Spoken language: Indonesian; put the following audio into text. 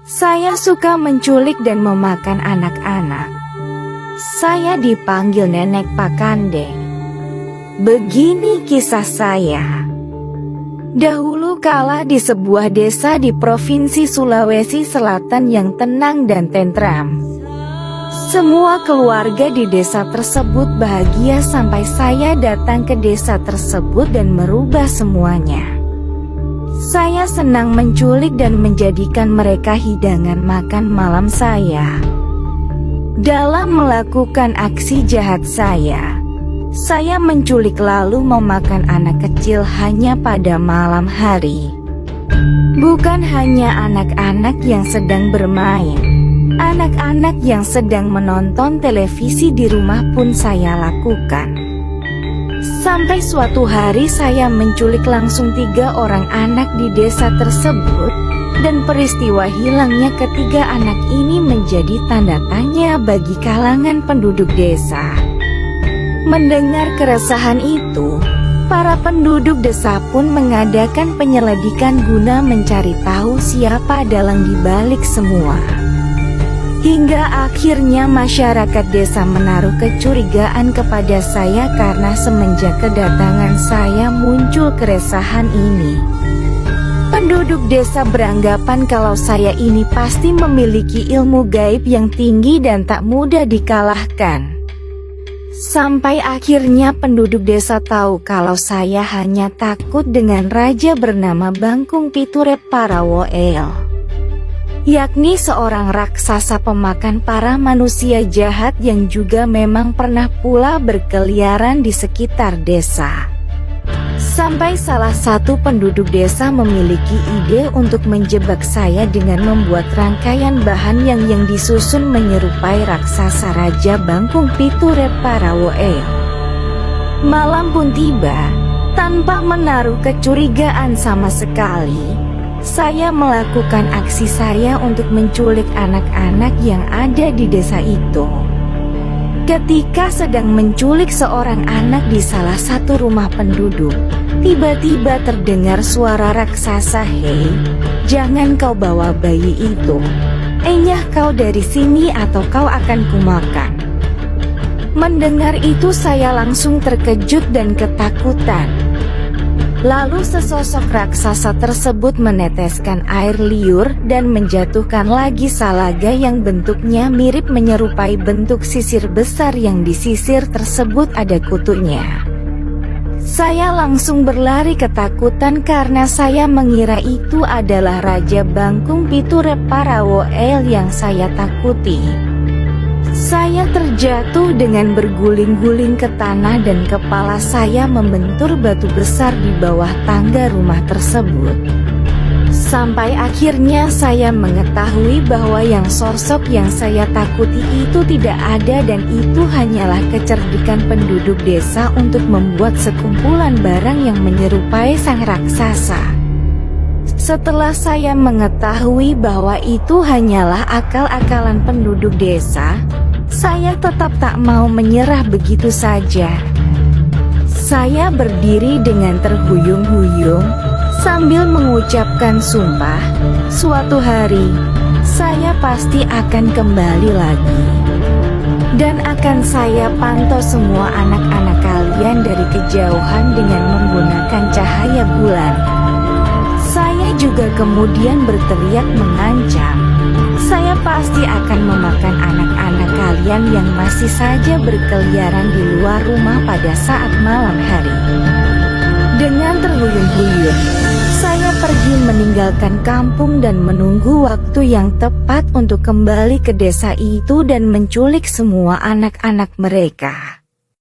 Saya suka menculik dan memakan anak-anak. Saya dipanggil Nenek Pakande. Begini kisah saya. Dahulu kala di sebuah desa di Provinsi Sulawesi Selatan yang tenang dan tentram. Semua keluarga di desa tersebut bahagia sampai saya datang ke desa tersebut dan merubah semuanya. Saya senang menculik dan menjadikan mereka hidangan makan malam saya. Dalam melakukan aksi jahat saya menculik lalu memakan anak kecil hanya pada malam hari. Bukan hanya anak-anak yang sedang bermain, anak-anak yang sedang menonton televisi di rumah pun saya lakukan. Sampai suatu hari saya menculik langsung 3 orang anak di desa tersebut, dan peristiwa hilangnya ketiga anak ini menjadi tanda tanya bagi kalangan penduduk desa. Mendengar keresahan itu, para penduduk desa pun mengadakan penyelidikan guna mencari tahu siapa dalang dibalik semua. Hingga akhirnya masyarakat desa menaruh kecurigaan kepada saya karena semenjak kedatangan saya muncul keresahan ini. Penduduk desa beranggapan kalau saya ini pasti memiliki ilmu gaib yang tinggi dan tak mudah dikalahkan. Sampai akhirnya penduduk desa tahu kalau saya hanya takut dengan raja bernama Bangkung Piturep Parawoel, yakni seorang raksasa pemakan para manusia jahat yang juga memang pernah pula berkeliaran di sekitar desa. Sampai salah satu penduduk desa memiliki ide untuk menjebak saya dengan membuat rangkaian bahan yang disusun menyerupai raksasa Raja Bangkung Piturep Parawoel. Malam pun tiba, tanpa menaruh kecurigaan sama sekali, saya melakukan aksi saya untuk menculik anak-anak yang ada di desa itu. Ketika sedang menculik seorang anak di salah satu rumah penduduk, tiba-tiba terdengar suara raksasa, "Hei, jangan kau bawa bayi itu. Enyah kau dari sini atau kau akan kumakan." Mendengar itu saya langsung terkejut dan ketakutan. Lalu sesosok raksasa tersebut meneteskan air liur dan menjatuhkan lagi salaga yang bentuknya mirip menyerupai bentuk sisir besar yang di sisir tersebut ada kutunya. Saya langsung berlari ketakutan karena saya mengira itu adalah Raja Bangkung Piturep Parawoel yang saya takuti. Saya terjatuh dengan berguling-guling ke tanah dan kepala saya membentur batu besar di bawah tangga rumah tersebut. Sampai akhirnya saya mengetahui bahwa yang sosok yang saya takuti itu tidak ada dan itu hanyalah kecerdikan penduduk desa untuk membuat sekumpulan barang yang menyerupai sang raksasa. Setelah saya mengetahui bahwa itu hanyalah akal-akalan penduduk desa, saya tetap tak mau menyerah begitu saja. Saya berdiri dengan terhuyung-huyung sambil mengucapkan sumpah, suatu hari saya pasti akan kembali lagi. Dan akan saya pantau semua anak-anak kalian dari kejauhan dengan menggunakan cahaya bulan. Saya juga kemudian berteriak mengancam, saya pasti akan memakan anak-anak kalian yang masih saja berkeliaran di luar rumah pada saat malam hari. Dengan terhuyung-huyung, saya pergi meninggalkan kampung dan menunggu waktu yang tepat untuk kembali ke desa itu dan menculik semua anak-anak mereka.